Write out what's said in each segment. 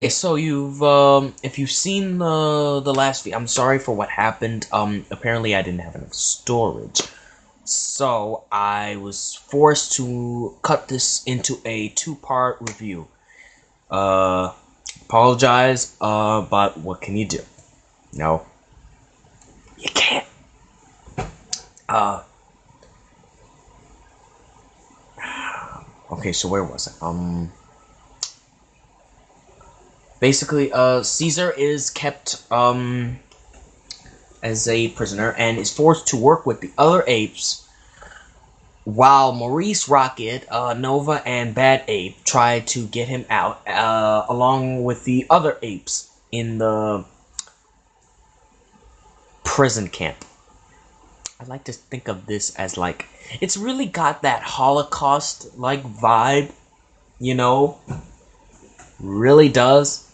So if you've seen the last video, I'm sorry for what happened. Apparently I didn't have enough storage, so I was forced to cut this into a two-part review. Uh, Apologize. But what can you do? No, you can't. Uh, okay. So where was I? Basically, Caesar is kept as a prisoner and is forced to work with the other apes while Maurice, Rocket, Nova, and Bad Ape try to get him out, along with the other apes in the prison camp. I like to think of this as like, it's really got that Holocaust-like vibe, you know? Really does.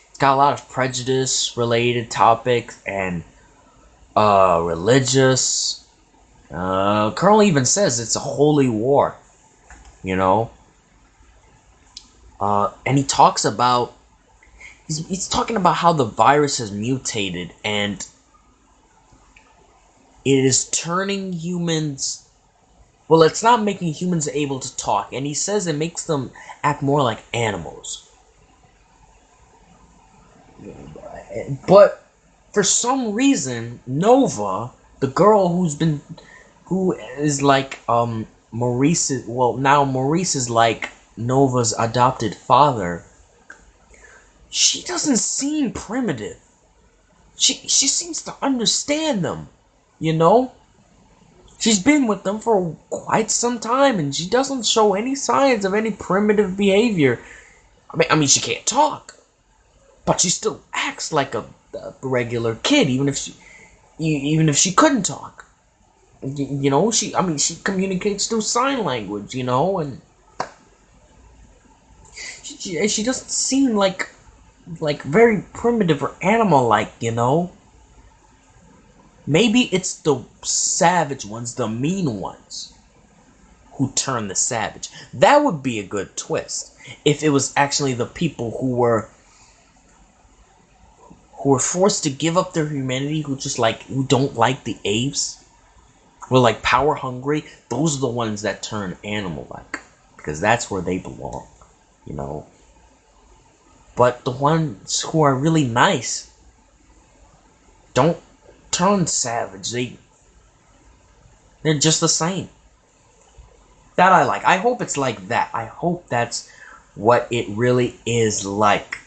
It's got a lot of prejudice-related topics and religious. Colonel even says it's a holy war, you know. And he talks about he's talking about how the virus has mutated and it is turning humans. Well, it's not making humans able to talk, and he says it makes them act more like animals. But for some reason, Nova, the girl who is like Maurice, well, now Maurice is like Nova's adopted father. She doesn't seem primitive. She seems to understand them, you know? She's been with them for quite some time and she doesn't show any signs of any primitive behavior. I mean she can't talk, but she still acts like a regular kid even if she couldn't talk. You know, she communicates through sign language, you know, and she doesn't seem like very primitive or animal like, you know. Maybe it's the savage ones, the mean ones, who turn the savage. That would be a good twist if it was actually the people who were forced to give up their humanity, who don't like the apes, were like power hungry. Those are the ones that turn animal like, because that's where they belong, you know. But the ones who are really nice don't turn savage. They're just the same. That I like. I hope it's like that. I hope that's what it really is like.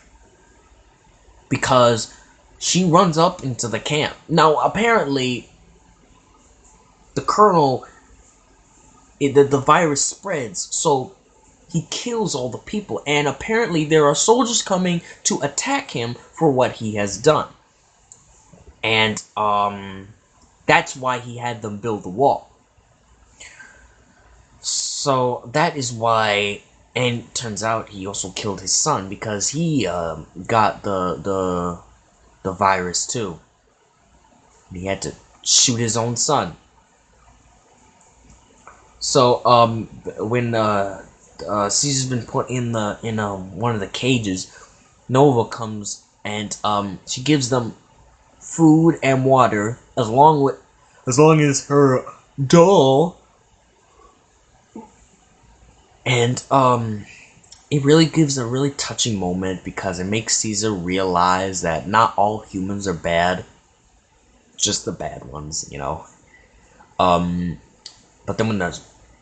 Because she runs up into the camp. Now, apparently, the colonel, the virus spreads, so he kills all the people. And apparently, there are soldiers coming to attack him for what he has done. And, that's why he had them build the wall. So that is why, and it turns out he also killed his son because he got the virus too. He had to shoot his own son. So when Caesar's been put in one of the cages, Nova comes and she gives them food and water as long as her doll. And it really gives a really touching moment because it makes Caesar realize that not all humans are bad, just the bad ones, you know. But then when a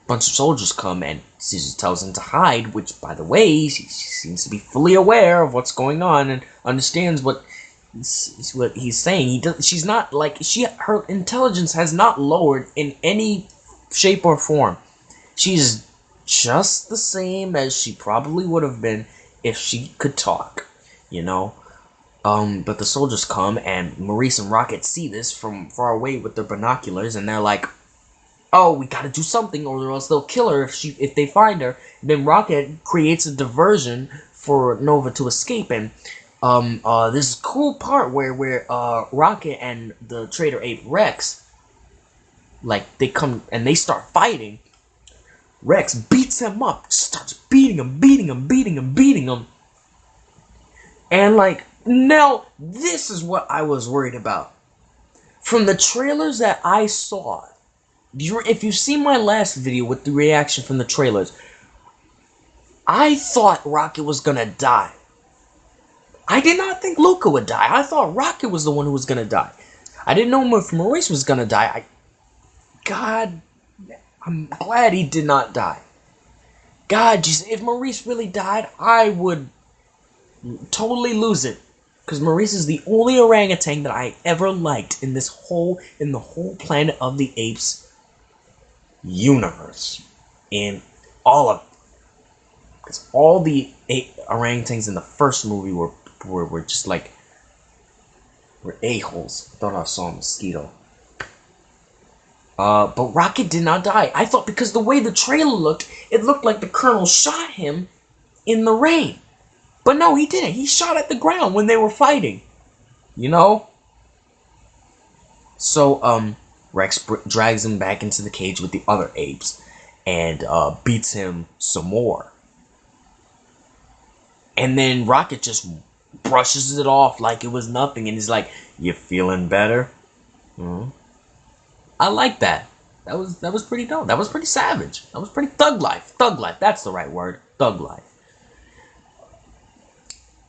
bunch of soldiers come and Caesar tells them to hide, which, by the way, she seems to be fully aware of what's going on and understands what he's saying. She's not like her intelligence has not lowered in any shape or form. She's just the same as she probably would have been if she could talk, you know. But the soldiers come, and Maurice and Rocket see this from far away with their binoculars, and they're like, "Oh, we gotta do something, or else they'll kill her if they find her." And then Rocket creates a diversion for Nova to escape, and this cool part where Rocket and the traitor ape Rex, like, they come and they start fighting. Rex beats him up, starts beating him. And like, now, this is what I was worried about. From the trailers that I saw, if you see my last video with the reaction from the trailers, I thought Rocket was gonna die. I did not think Luca would die. I thought Rocket was the one who was gonna die. I didn't know if Maurice was gonna die. God, I'm glad he did not die. God, Jesus, if Maurice really died, I would totally lose it. Because Maurice is the only orangutan that I ever liked in the whole Planet of the Apes universe. In all of, because all the orangutans in the first movie were just like, were a-holes. Thought I saw a mosquito. But Rocket did not die. I thought because the way the trailer looked, it looked like the Colonel shot him in the rain. But no, he didn't. He shot at the ground when they were fighting. You know? So, Rex drags him back into the cage with the other apes and beats him some more. And then Rocket just brushes it off like it was nothing and he's like, "You feeling better?" Mm-hmm. I like that. That was pretty dope. That was pretty savage. That was pretty thug life. Thug life. That's the right word. Thug life.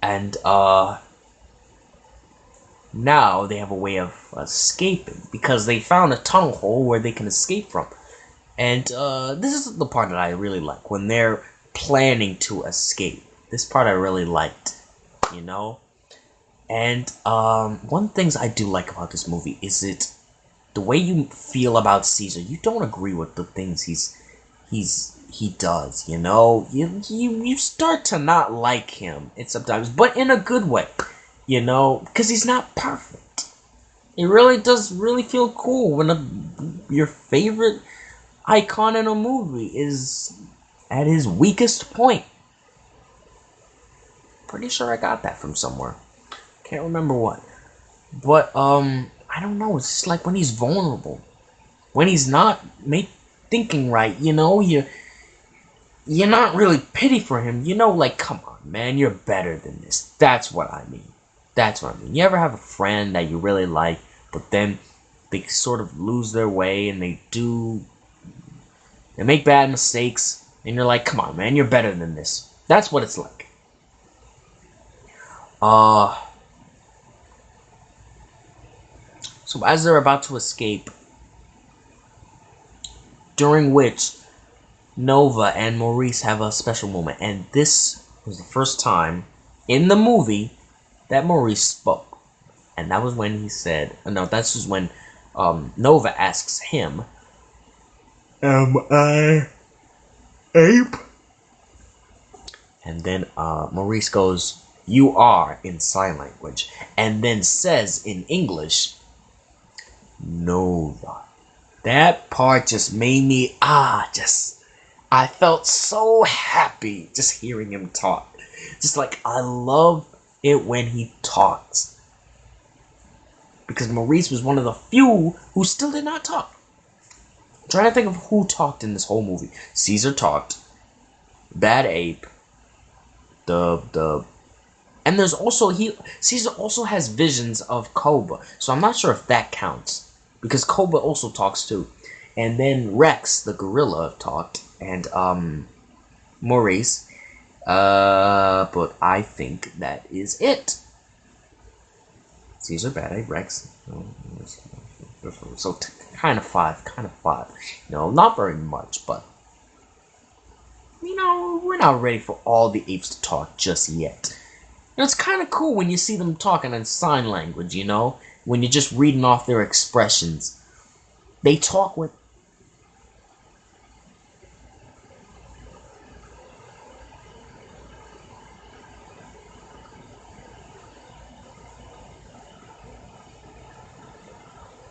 And now they have a way of escaping because they found a tunnel hole where they can escape from. And this is the part that I really like when they're planning to escape. This part I really liked, you know. And one of the things I do like about this movie is the way you feel about Caesar. You don't agree with the things he does, you know. You start to not like him sometimes, but in a good way, you know, because he's not perfect. It really does feel cool when your favorite icon in a movie is at his weakest point. Pretty sure I got that from somewhere. Can't remember what. But I don't know. It's just like when he's vulnerable, when he's not thinking right. You know, you're not really pity for him. You know, like, come on, man, you're better than this. That's what I mean. That's what I mean. You ever have a friend that you really like, but then they sort of lose their way and they make bad mistakes, and you're like, come on, man, you're better than this. That's what it's like. So as they're about to escape, during which Nova and Maurice have a special moment, and this was the first time in the movie that Maurice spoke, and that was when he said, no, that's just when Nova asks him, "Am I ape?" And then Maurice goes, "You are," in sign language, and then says in English, "Nova." That part just made me, I felt so happy just hearing him talk. Just like, I love it when he talks. Because Maurice was one of the few who still did not talk. I'm trying to think of who talked in this whole movie. Caesar talked. Bad Ape. And there's also, Caesar also has visions of Koba. So I'm not sure if that counts. Because Koba also talks too. And then Rex, the gorilla, talked. And, Maurice. But I think that is it. Caesar, Bad Ape, Rex. So kind of five. No, not very much, but you know, we're not ready for all the apes to talk just yet. You know, it's kind of cool when you see them talking in sign language, you know? When you're just reading off their expressions. They talk with...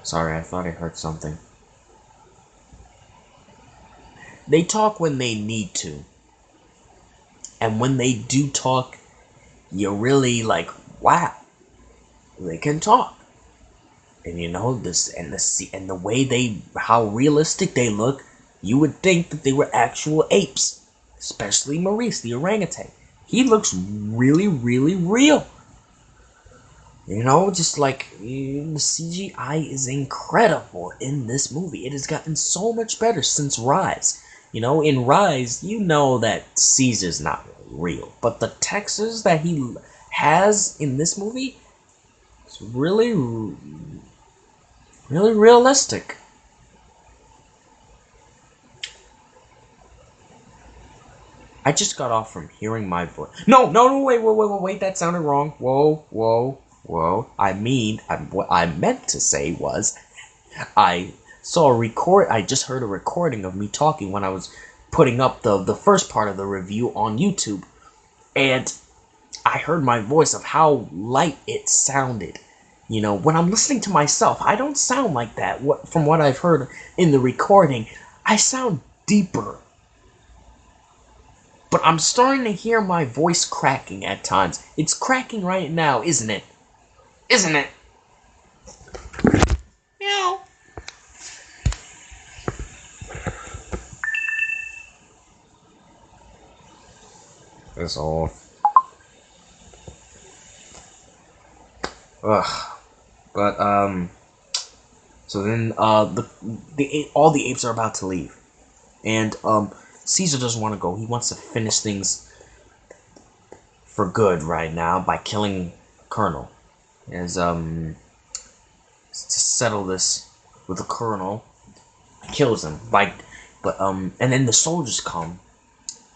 Sorry, I thought I heard something. They talk when they need to. And when they do talk, you're really like, wow, they can talk. And you know, and the way how realistic they look, you would think that they were actual apes. Especially Maurice, the orangutan. He looks really, really real. You know, just like the CGI is incredible in this movie. It has gotten so much better since Rise. You know, in Rise, you know that Caesar's not real, but the Texas that he has in this movie is really, really realistic. I just got off from hearing my voice. No, wait, that sounded wrong. Whoa. What I meant to say was, I I just heard a recording of me talking when I was putting up the first part of the review on YouTube, and I heard my voice of how light it sounded. You know, when I'm listening to myself, I don't sound like that. From what I've heard in the recording, I sound deeper. But I'm starting to hear my voice cracking at times. It's cracking right now, isn't it? Isn't it? Meow. That's all. Ugh. But so then all the apes are about to leave, and Caesar doesn't want to go. He wants to finish things for good right now by killing Colonel. As to settle this with the Colonel, kills him. And then the soldiers come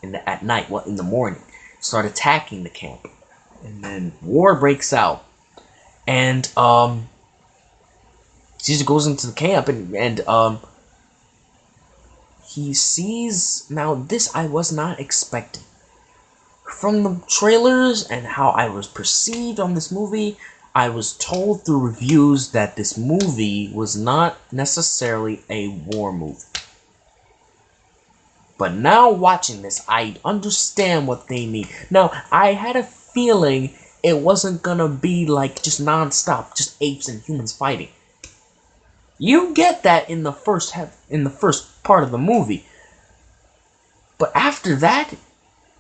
at night, in the morning, start attacking the camp, and then war breaks out, and Caesar goes into the camp, and he sees, now this I was not expecting. From the trailers and how I was perceived on this movie, I was told through reviews that this movie was not necessarily a war movie. But now watching this, I understand what they mean. Now, I had a feeling it wasn't gonna be like just non-stop, just apes and humans fighting. You get that in the first part of the movie. But after that,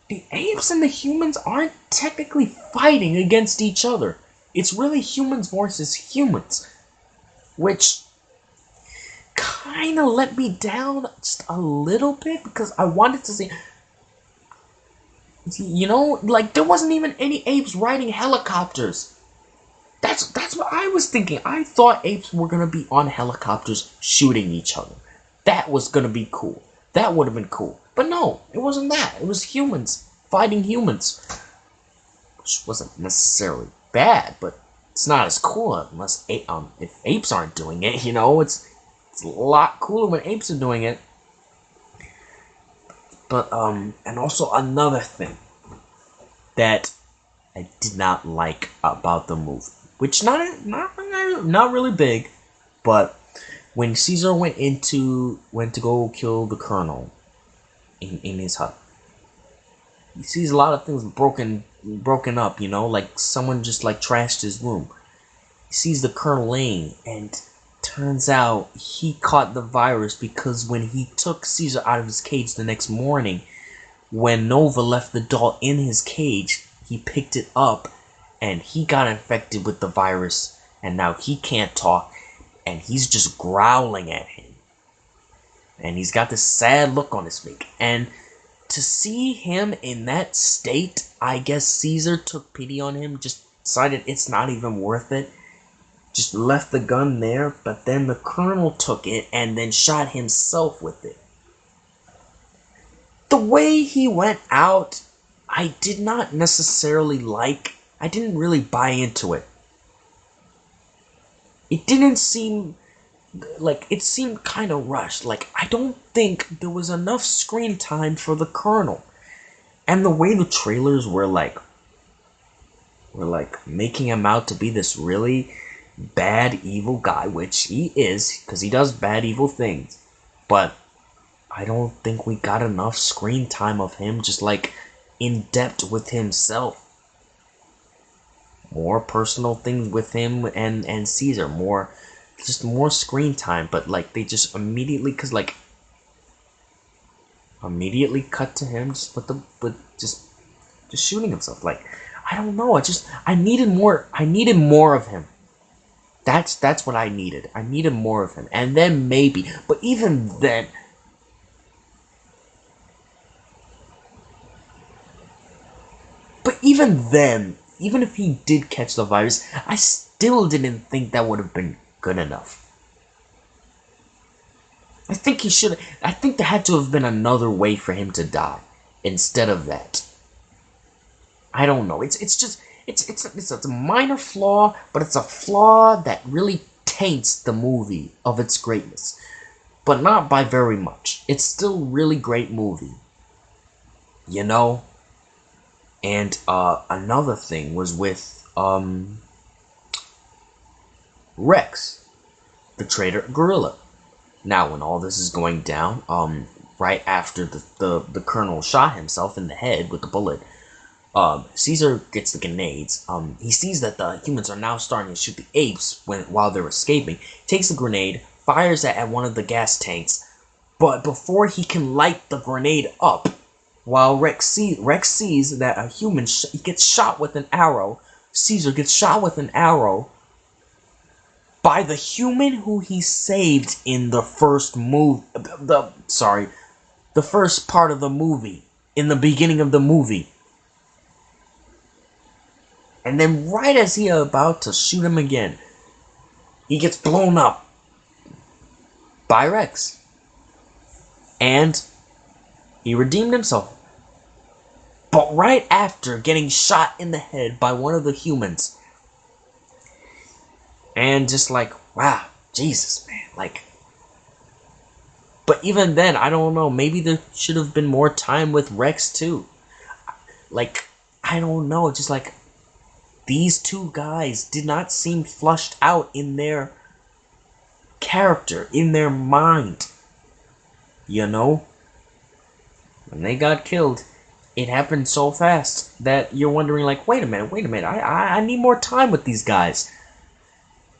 the apes and the humans aren't technically fighting against each other. It's really humans versus humans, which kind of let me down just a little bit, because I wanted to see, you know, like there wasn't even any apes riding helicopters. That's what I was thinking. I thought apes were gonna be on helicopters shooting each other. That was gonna be cool. That would have been cool. But no, it wasn't that. It was humans fighting humans, which wasn't necessarily bad, but it's not as cool unless if apes aren't doing it. You know, it's a lot cooler when apes are doing it. But and also another thing that I did not like about the movie, which not really big, but when Caesar went to go kill the Colonel in his hut, he sees a lot of things broken up. You know, like someone just like trashed his room. He sees the Colonel laying, and turns out he caught the virus because when he took Caesar out of his cage the next morning, when Nova left the doll in his cage, he picked it up and he got infected with the virus, and now he can't talk, and he's just growling at him. And he's got this sad look on his face. And to see him in that state, I guess Caesar took pity on him, just decided it's not even worth it. Just left the gun there, but then the Colonel took it and then shot himself with it. The way he went out, I did not necessarily like. I didn't really buy into it. It didn't seem like, it seemed kind of rushed. Like, I don't think there was enough screen time for the Colonel. And the way the trailers were like making him out to be this really bad, evil guy, which he is, because he does bad, evil things. But I don't think we got enough screen time of him just like in depth with himself. More personal things with him and Caesar. More screen time. But like they just immediately, immediately cut to him just with just shooting himself. Like, I don't know. I needed more. I needed more of him. That's what I needed. I needed more of him, and then maybe. But even then, even if he did catch the virus, I still didn't think that would have been good enough. I think he should. I think there had to have been another way for him to die instead of that. I don't know. It's a minor flaw, but it's a flaw that really taints the movie of its greatness, but not by very much. It's still a really great movie, you know. And another thing was with Rex, the traitor gorilla. Now, when all this is going down, right after the colonel shot himself in the head with the bullet, Caesar gets the grenades. He sees that the humans are now starting to shoot the apes while they're escaping. Takes the grenade, fires it at one of the gas tanks, but before he can light the grenade up, while Rex sees that a human gets shot with an arrow, Caesar gets shot with an arrow by the human who he saved in the first the first part of the movie, in the beginning of the movie. And then right as he about to shoot him again, he gets blown up by Rex. And he redeemed himself. But right after getting shot in the head by one of the humans, and just like, wow, Jesus, man, like. But even then, I don't know, maybe there should have been more time with Rex too. Like, I don't know, just like, these two guys did not seem flushed out in their character, in their mind. You know? When they got killed, it happened so fast that you're wondering, like, wait a minute, I need more time with these guys.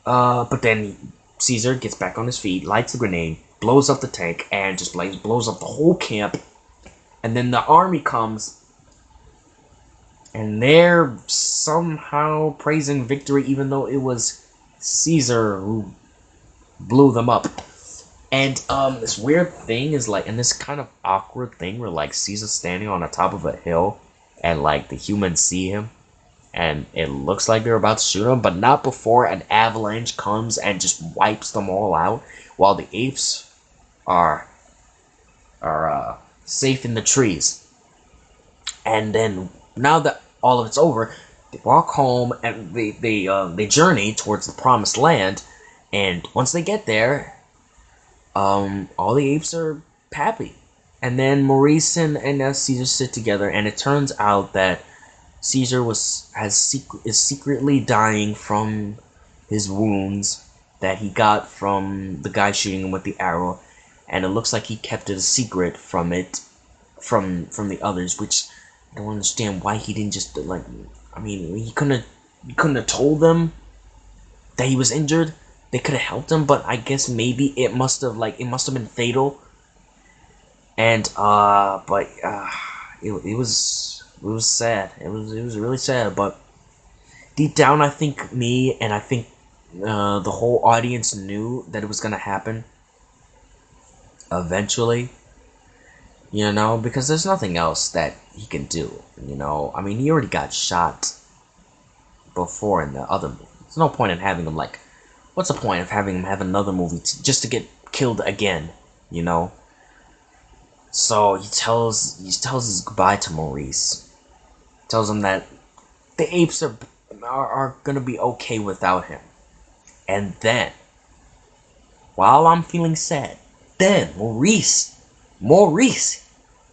But then Caesar gets back on his feet, lights a grenade, blows up the tank, and just like blows up the whole camp. And then the army comes, and they're somehow praising victory, even though it was Caesar who blew them up. And this weird thing is like, and this kind of awkward thing where like Caesar's standing on the top of a hill, and like the humans see him, and it looks like they're about to shoot him, but not before an avalanche comes and just wipes them all out, while the apes are safe in the trees. And then now that all of it's over, they walk home and they journey towards the promised land. And once they get there, all the apes are happy. And then Maurice and Caesar sit together, and it turns out that Caesar is secretly dying from his wounds that he got from the guy shooting him with the arrow, and it looks like he kept it a secret from the others, which I don't understand why he didn't just like. I mean, he couldn't have told them that he was injured. They could have helped him, but I guess maybe it must have been fatal. And it was sad. It was really sad. But deep down, I think the whole audience knew that it was gonna happen eventually. You know, because there's nothing else that he can do. You know, I mean, he already got shot before in the other movie. There's no point in having him like. What's the point of having him have another movie just to get killed again? You know. So he tells his goodbye to Maurice. Tells him that the apes are gonna be okay without him. And then, while I'm feeling sad, then Maurice,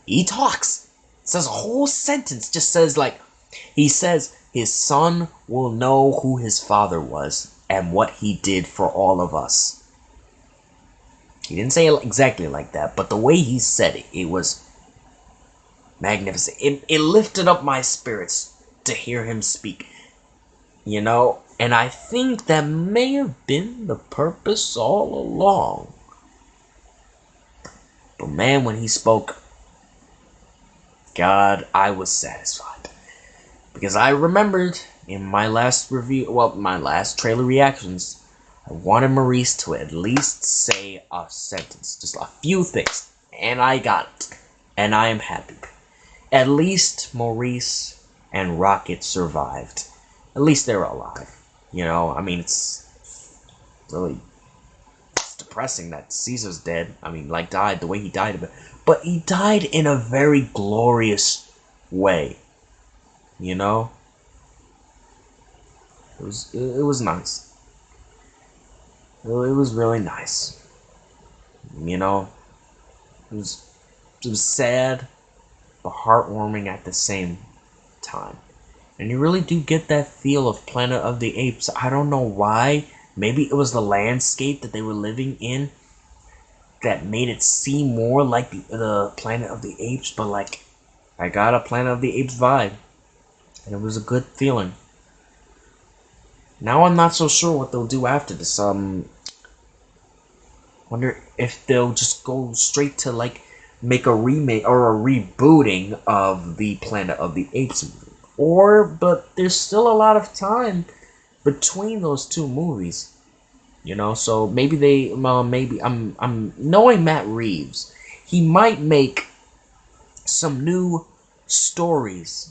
he talks. Says a whole sentence. Just says like, he says his son will know who his father was and what he did for all of us. He didn't say it exactly like that, but the way he said it, it was magnificent. It lifted up my spirits to hear him speak, you know? And I think that may have been the purpose all along. But man, when he spoke, God, I was satisfied. Because I remembered in my last review, well, my last trailer reactions, I wanted Maurice to at least say a sentence, just a few things, and I got it, and I am happy. At least Maurice and Rocket survived. At least they're alive. You know, I mean, it's really depressing that Caesar's dead. I mean, like, died the way he died, but he died in a very glorious way. You know, it was nice. It was really nice. You know, it was sad, but heartwarming at the same time. And you really do get that feel of Planet of the Apes. I don't know why. Maybe it was the landscape that they were living in that made it seem more like the Planet of the Apes. But like, I got a Planet of the Apes vibe. And it was a good feeling. Now I'm not so sure what they'll do after this. Wonder if they'll just go straight to like make a remake or a rebooting of the Planet of the Apes movie. But there's still a lot of time between those two movies, you know. So maybe I'm knowing Matt Reeves, he might make some new stories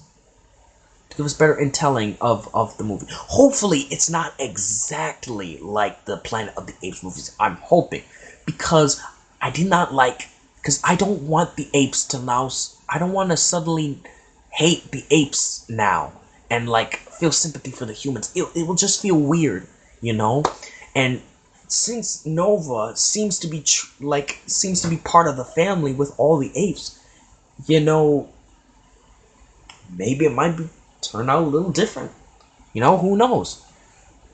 to give us better intelling of the movie. Hopefully, it's not exactly like the Planet of the Apes movies. I'm hoping, because I did not like, because I don't want the apes to now. I don't want to suddenly hate the apes now and like feel sympathy for the humans. It will just feel weird, you know. And since Nova seems to be part of the family with all the apes, you know, maybe it might turn out a little different. You know, who knows?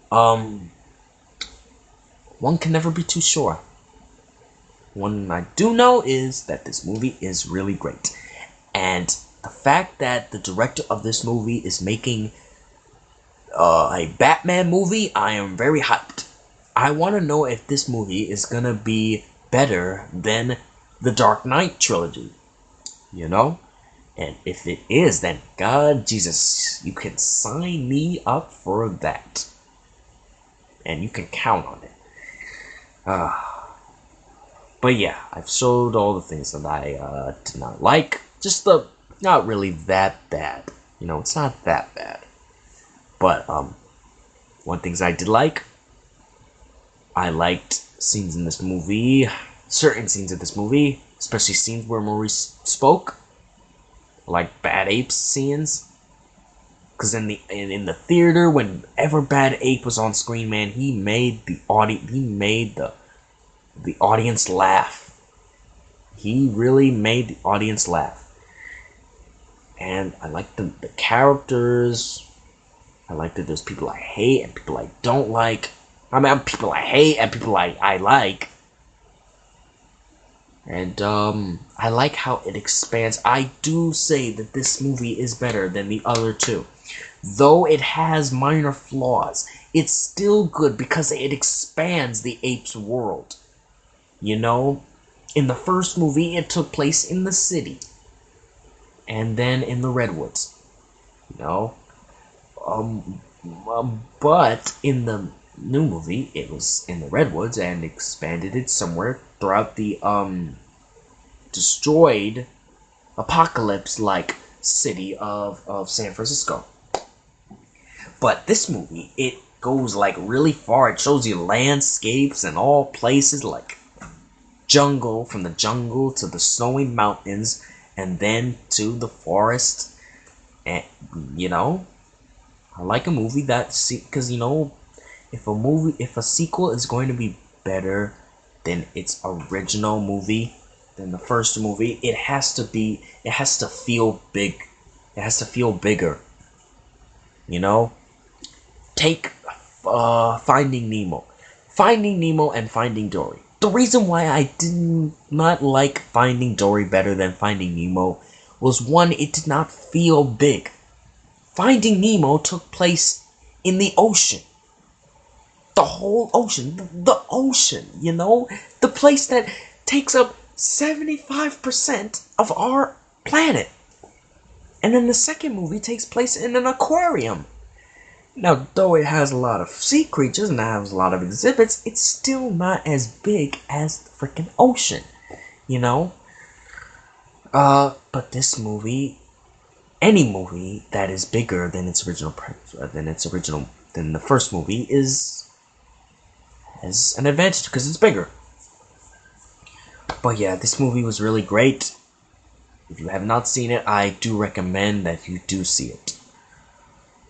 One can never be too sure. One I do know is that this movie is really great, and the fact that the director of this movie is making a Batman movie, I am very hyped. I want to know if this movie is gonna be better than the Dark Knight trilogy, you know? And if it is, then God, Jesus, you can sign me up for that. And you can count on it. But yeah, I've showed all the things that I did not like. Just not really that bad. You know, it's not that bad. But, one things I did like, I liked scenes in this movie, certain scenes in this movie, especially scenes where Maurice spoke, like Bad Ape scenes. Because in the theater, whenever Bad Ape was on screen, man, he made the audience laugh. He really made the audience laugh. And I like the characters. I like that there's people I hate and people I don't like. I mean, people I hate and people I like. And I like how it expands. I do say that this movie is better than the other two. Though it has minor flaws, it's still good because it expands the Apes world. You know? In the first movie, it took place in the city. And then in the Redwoods. You know? But in the new movie, it was in the Redwoods and expanded it somewhere throughout the destroyed apocalypse-like city of San Francisco. But this movie, it goes like really far. It shows you landscapes and all places, like jungle, from the jungle to the snowy mountains, and then to the forest. And you know, I like a movie that, because you know, if a sequel is going to be better than its original movie, than the first movie, it has to feel big. It has to feel bigger. You know, take Finding Nemo. Finding Nemo and Finding Dory. The reason why I did not like Finding Dory better than Finding Nemo was, one, it did not feel big. Finding Nemo took place in the ocean. The whole ocean. The ocean, you know? The place that takes up 75% of our planet. And then the second movie takes place in an aquarium. Now, though it has a lot of sea creatures and it has a lot of exhibits, it's still not as big as the freaking ocean, you know? But this movie, any movie that is bigger than its original than the first movie has an advantage because it's bigger. But yeah, this movie was really great. If you have not seen it, I do recommend that you do see it.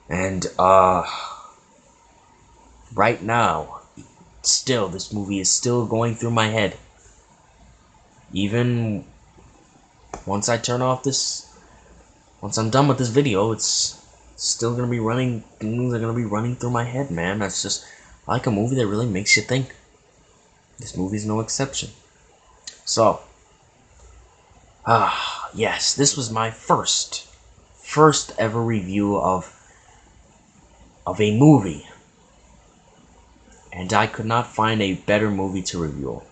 And right now, still, this movie is still going through my head. Even once I turn off this, once I'm done with this video, it's still gonna be running. Things are gonna be running through my head, man. That's just I like a movie that really makes you think. This movie's no exception. So, yes, this was my first ever review of a movie. And I could not find a better movie to review.